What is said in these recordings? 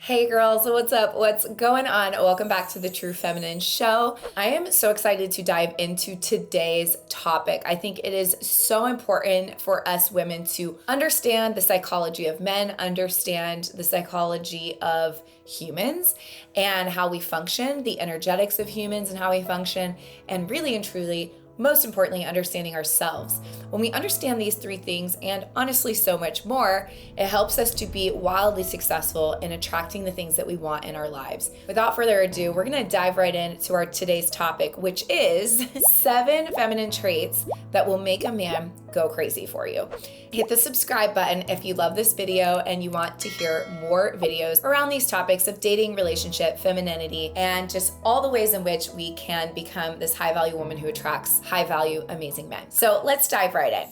Hey girls, what's up? What's going on? Welcome back to the True Feminine Show. I am so excited to dive into today's topic. I think it is so important for us women to understand the psychology of men, understand the psychology of humans and how we function, the energetics of humans and how we function, and really and truly, most importantly, understanding ourselves. When we understand these three things, and honestly so much more, it helps us to be wildly successful in attracting the things that we want in our lives. Without further ado, we're gonna dive right into our today's topic, which is 7 feminine traits that will make a man go crazy for you. Hit the subscribe button if you love this video and you want to hear more videos around these topics of dating, relationship, femininity, and just all the ways in which we can become this high value woman who attracts high value, amazing men. So let's dive right in.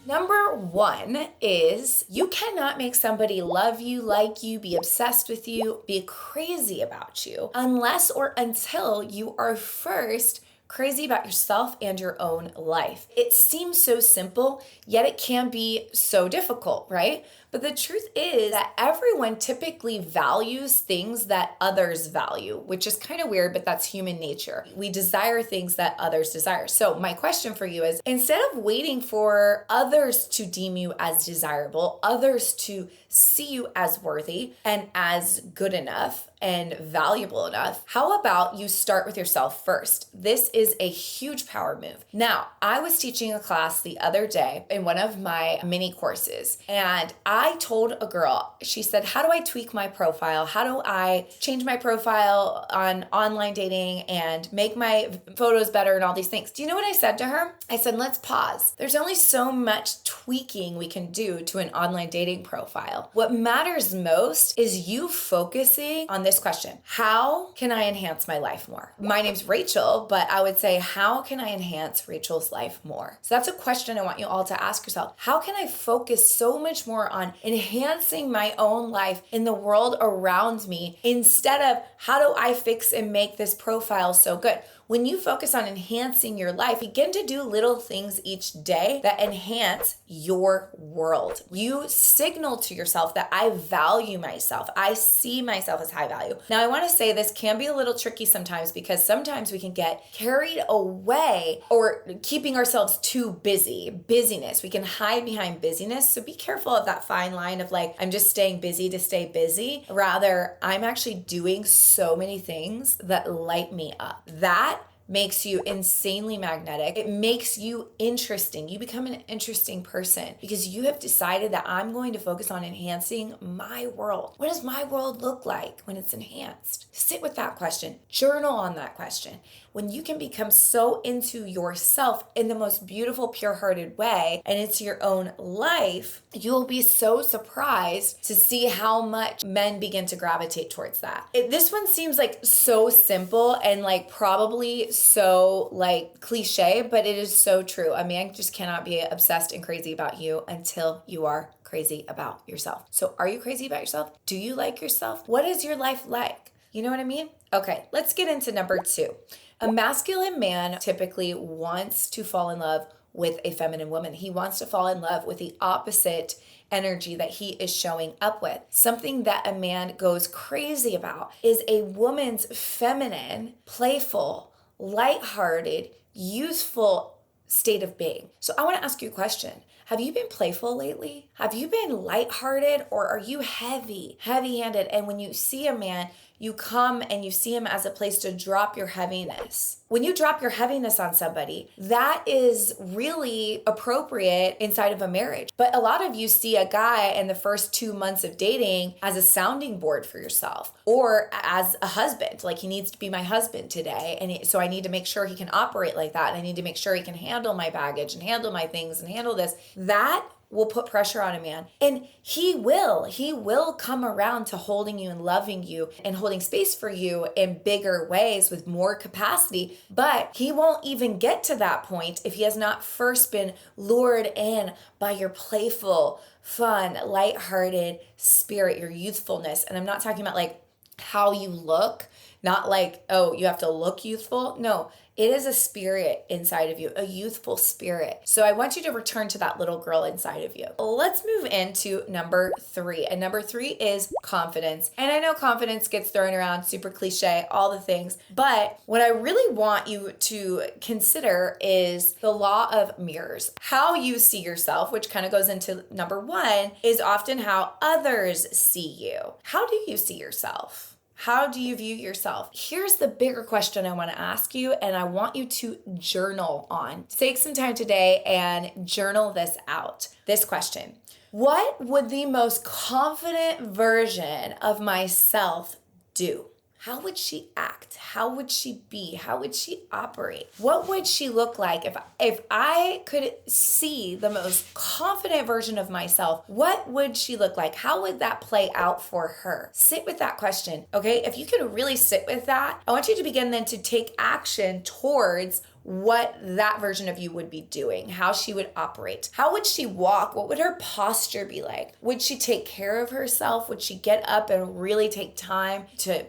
Number 1 is you cannot make somebody love you, like you, be obsessed with you, be crazy about you, unless or until you are first crazy about yourself and your own life. It seems so simple, yet it can be so difficult, right? But the truth is that everyone typically values things that others value, which is kind of weird, but that's human nature. We desire things that others desire. So my question for you is, instead of waiting for others to deem you as desirable, others to see you as worthy and as good enough and valuable enough, how about you start with yourself first? This is a huge power move. Now, I was teaching a class the other day in one of my mini courses, and I told a girl, she said, how do I tweak my profile? How do I change my profile on online dating and make my photos better and all these things? Do you know what I said to her? I said, let's pause. There's only so much tweaking we can do to an online dating profile. What matters most is you focusing on this question. How can I enhance my life more? My name's Rachel, but I would say, how can I enhance Rachel's life more? So that's a question I want you all to ask yourself. How can I focus so much more on enhancing my own life in the world around me instead of how do I fix and make this profile so good? When you focus on enhancing your life, begin to do little things each day that enhance your world. You signal to yourself that I value myself. I see myself as high value. Now, I want to say this can be a little tricky sometimes because sometimes we can get carried away or keeping ourselves too busy. Busyness. We can hide behind busyness. So be careful of that fine line of like, I'm just staying busy to stay busy. Rather, I'm actually doing so many things that light me up. That makes you insanely magnetic. It makes you interesting. You become an interesting person because you have decided that I'm going to focus on enhancing my world. What does my world look like when it's enhanced? Sit with that question. Journal on that question. When you can become so into yourself in the most beautiful, pure-hearted way and into your own life, you'll be so surprised to see how much men begin to gravitate towards that. This one seems like so simple and like probably so like cliche, but it is so true. A man just cannot be obsessed and crazy about you until you are crazy about yourself. So are you crazy about yourself? Do you like yourself? What is your life like? You know what I mean? Okay, let's get into number 2. A masculine man typically wants to fall in love with a feminine woman. He wants to fall in love with the opposite energy that he is showing up with. Something that a man goes crazy about is a woman's feminine, playful, lighthearted, youthful state of being. So I want to ask you a question. Have you been playful lately? Have you been lighthearted, or are you heavy-handed? And when you see a man, you come and you see him as a place to drop your heaviness. When you drop your heaviness on somebody, that is really appropriate inside of a marriage. But a lot of you see a guy in the first 2 months of dating as a sounding board for yourself, or as a husband, like he needs to be my husband today. And so I need to make sure he can operate like that. And I need to make sure he can handle my baggage and handle my things and handle this. That will put pressure on a man, and he will come around to holding you and loving you and holding space for you in bigger ways with more capacity, but he won't even get to that point if he has not first been lured in by your playful, fun, lighthearted spirit, your youthfulness. And I'm not talking about like how you look Not like, oh, you have to look youthful. No, it is a spirit inside of you, a youthful spirit. So I want you to return to that little girl inside of you. Let's move into number 3. And number 3 is confidence. And I know confidence gets thrown around, super cliche, all the things. But what I really want you to consider is the law of mirrors. How you see yourself, which kind of goes into number 1, is often how others see you. How do you see yourself? How do you view yourself? Here's the bigger question I want to ask you, and I want you to journal on. Take some time today and journal this out. This question: what would the most confident version of myself do? How would she act? How would she be? How would she operate? What would she look like if I could see the most confident version of myself? What would she look like? How would that play out for her? Sit with that question, okay? If you can really sit with that, I want you to begin then to take action towards what that version of you would be doing, how she would operate. How would she walk? What would her posture be like? Would she take care of herself? Would she get up and really take time to,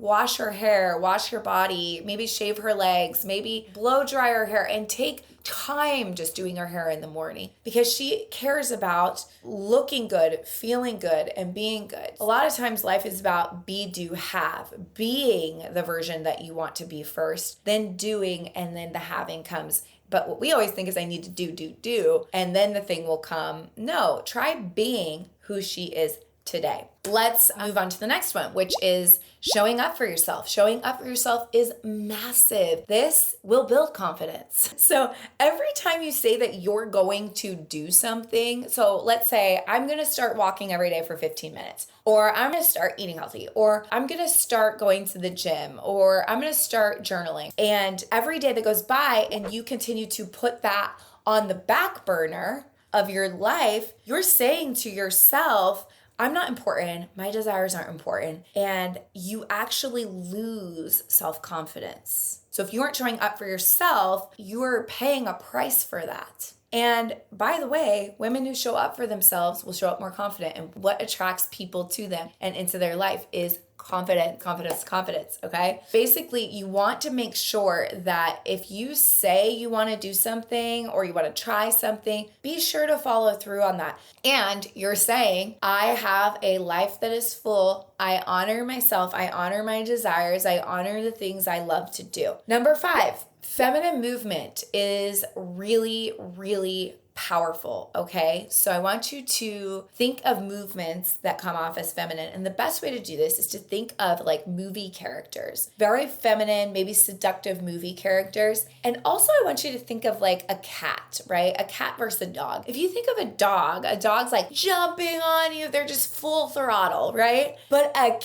wash her hair, wash her body, maybe shave her legs, maybe blow dry her hair, and take time just doing her hair in the morning because she cares about looking good, feeling good, and being good. A lot of times life is about be, do, have, being the version that you want to be first, then doing, and then the having comes. But what we always think is I need to do, and then the thing will come. No, try being who she is today. Let's move on to the next one, which is showing up for yourself. Showing up for yourself is massive. This will build confidence. So every time you say that you're going to do something, so let's say I'm going to start walking every day for 15 minutes, or I'm going to start eating healthy, or I'm going to start going to the gym, or I'm going to start journaling. And every day that goes by and you continue to put that on the back burner of your life, you're saying to yourself, I'm not important. My desires aren't important. And you actually lose self-confidence. So if you aren't showing up for yourself, you're paying a price for that. And by the way, women who show up for themselves will show up more confident. And what attracts people to them and into their life is confidence, okay? Basically, you want to make sure that if you say you want to do something or you want to try something, be sure to follow through on that. And you're saying, I have a life that is full. I honor myself. I honor my desires. I honor the things I love to do. Number 5, feminine movement is really, really powerful, okay? So I want you to think of movements that come off as feminine. And the best way to do this is to think of like movie characters, very feminine, maybe seductive movie characters. And also I want you to think of like a cat, right? A cat versus a dog. If you think of a dog's like jumping on you. They're just full throttle, right? But a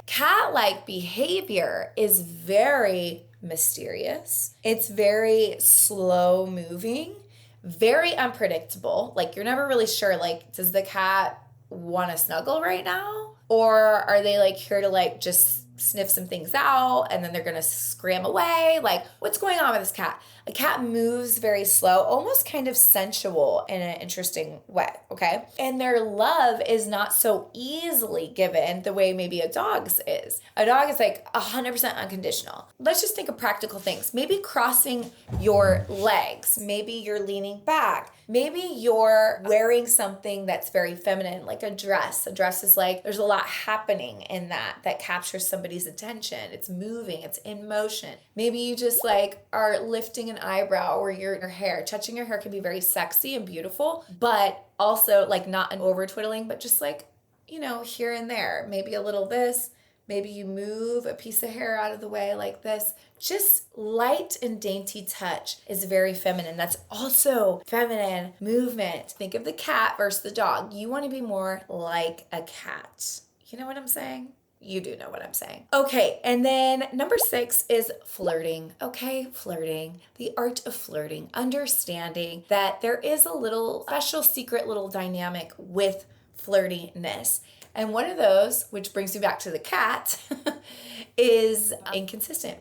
cat-like behavior is very mysterious. It's very slow moving. Very unpredictable. Like you're never really sure, like, does the cat want to snuggle right now? Or are they like here to like just sniff some things out and then they're going to scram away? Like what's going on with this cat? A cat moves very slow, almost kind of sensual in an interesting way, okay? And their love is not so easily given the way maybe a dog's is. A dog is like 100% unconditional. Let's just think of practical things. Maybe crossing your legs. Maybe you're leaning back. Maybe you're wearing something that's very feminine, like a dress. A dress is like, there's a lot happening in that captures somebody's attention. It's moving, it's in motion. Maybe you just like are lifting an eyebrow or your hair. Touching your hair can be very sexy and beautiful, but also like not an over twiddling, but just like, here and there. Maybe a little this. Maybe you move a piece of hair out of the way like this. Just light and dainty touch is very feminine. That's also feminine movement. Think of the cat versus the dog. You want to be more like a cat. You know what I'm saying? You do know what I'm saying. Okay, and then number 6 is flirting. Okay, flirting. The art of flirting. Understanding that there is a little special secret little dynamic with flirtiness. And one of those, which brings me back to the cat, is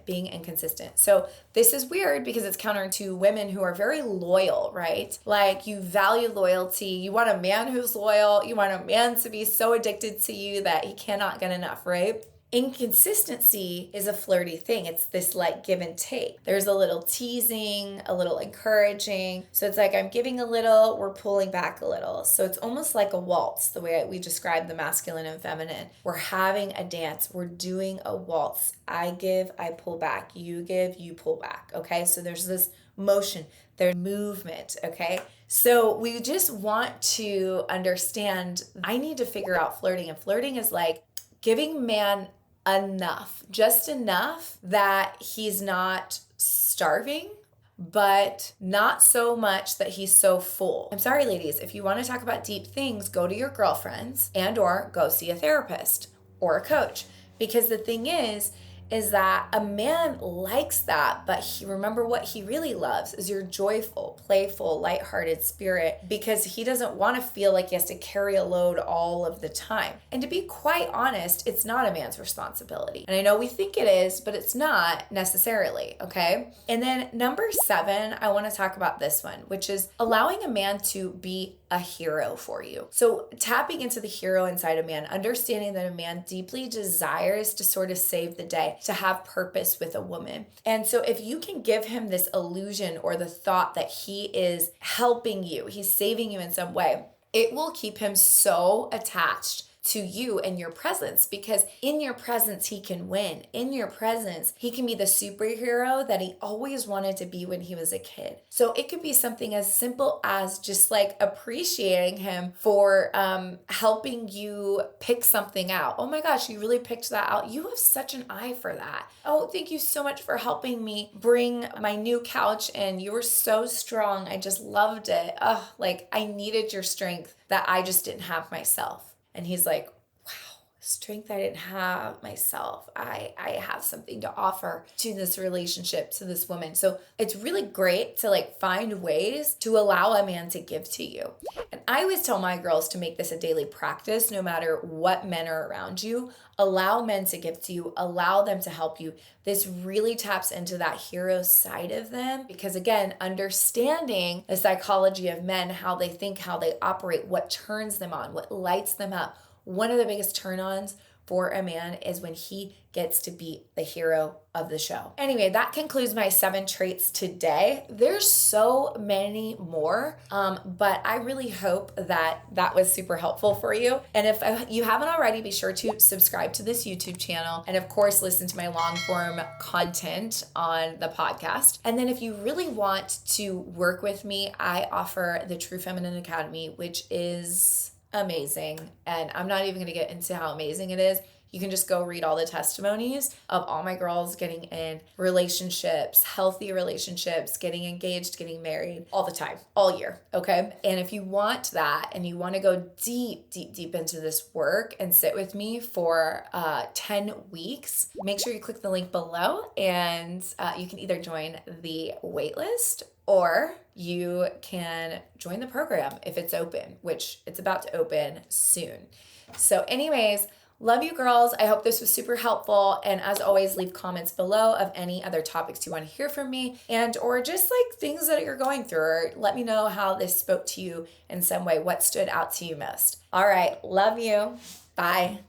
being inconsistent. So this is weird because it's counter to women who are very loyal, right? Like you value loyalty. You want a man who's loyal. You want a man to be so addicted to you that he cannot get enough, right? Inconsistency is a flirty thing. It's this like give and take. There's a little teasing, a little encouraging. So it's like I'm giving a little, we're pulling back a little. So it's almost like a waltz, the way we describe the masculine and feminine. We're having a dance. We're doing a waltz. I give, I pull back. You give, you pull back. Okay. So there's this motion, there's movement. Okay. So we just want to understand, I need to figure out flirting. And flirting is like giving man enough, just enough that he's not starving, but not so much that he's so full. I'm sorry, ladies, if you want to talk about deep things, go to your girlfriends and or go see a therapist or a coach. Because the thing is that a man likes that, but remember what he really loves is your joyful, playful, lighthearted spirit, because he doesn't want to feel like he has to carry a load all of the time. And to be quite honest, it's not a man's responsibility. And I know we think it is, but it's not necessarily, okay? And then number 7, I want to talk about this one, which is allowing a man to be a hero for you. So tapping into the hero inside a man, understanding that a man deeply desires to sort of save the day, to have purpose with a woman. And so if you can give him this illusion or the thought that he is helping you, he's saving you in some way, it will keep him so attached to you and your presence, because in your presence he can win. In your presence he can be the superhero that he always wanted to be when he was a kid. So it could be something as simple as just like appreciating him for helping you pick something out. Oh my gosh, you really picked that out. You have such an eye for that. Oh, thank you so much for helping me bring my new couch in. You were so strong. I just loved it. Oh, like I needed your strength that I just didn't have myself. And he's like, wow, strength I didn't have myself. I have something to offer to this relationship, to this woman. So it's really great to like find ways to allow a man to give to you. And I always tell my girls to make this a daily practice, no matter what men are around you. Allow men to give to you, allow them to help you. This really taps into that hero side of them, because again, understanding the psychology of men, how they think, how they operate, what turns them on, what lights them up. One of the biggest turn-ons for a man is when he gets to be the hero of the show. Anyway, that concludes my 7 traits today. There's so many more, but I really hope that that was super helpful for you. And if you haven't already, be sure to subscribe to this YouTube channel. And of course, listen to my long form content on the podcast. And then if you really want to work with me, I offer the True Feminine Academy, which is amazing. And I'm not even going to get into how amazing it is. You can just go read all the testimonies of all my girls getting in relationships, healthy relationships, getting engaged, getting married all the time, all year, okay? And if you want that and you want to go deep, deep, deep into this work and sit with me for 10 weeks, make sure you click the link below and you can either join the waitlist or you can join the program if it's open, which it's about to open soon. So anyways, love you girls. I hope this was super helpful. And as always, leave comments below of any other topics you want to hear from me and or just like things that you're going through, or let me know how this spoke to you in some way, what stood out to you most. All right. Love you. Bye.